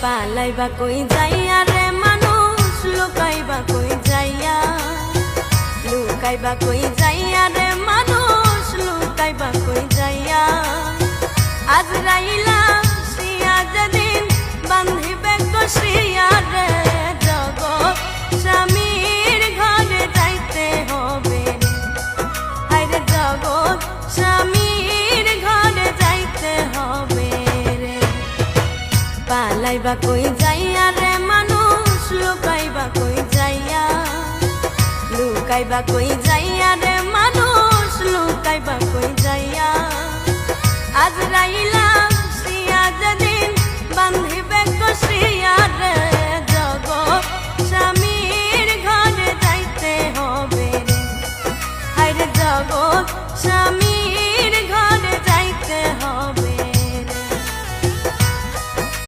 পালাইবা কই যাইয়া রে মানুষ লুকাইবা কই যাইয়া লুকাইবা কই যাইয়া রে মানুষ লুকাইবা কই যাইয়া আজরাইলা শিয়া যেদিন বান্ধিবে কষিয়া রে জগৎ স্বামীর ঘরে যাইতে হবে রে হায়রে জগৎ স্বামীর ঘরে যাইতে হবে রে পালাইবা কই যাইয়া রে মানুষ লুকাইবা কই যাইয়া লুকাইবা কই যাইয়া রে মানুষ লুকাইবা কই যাইয়া আজরাইল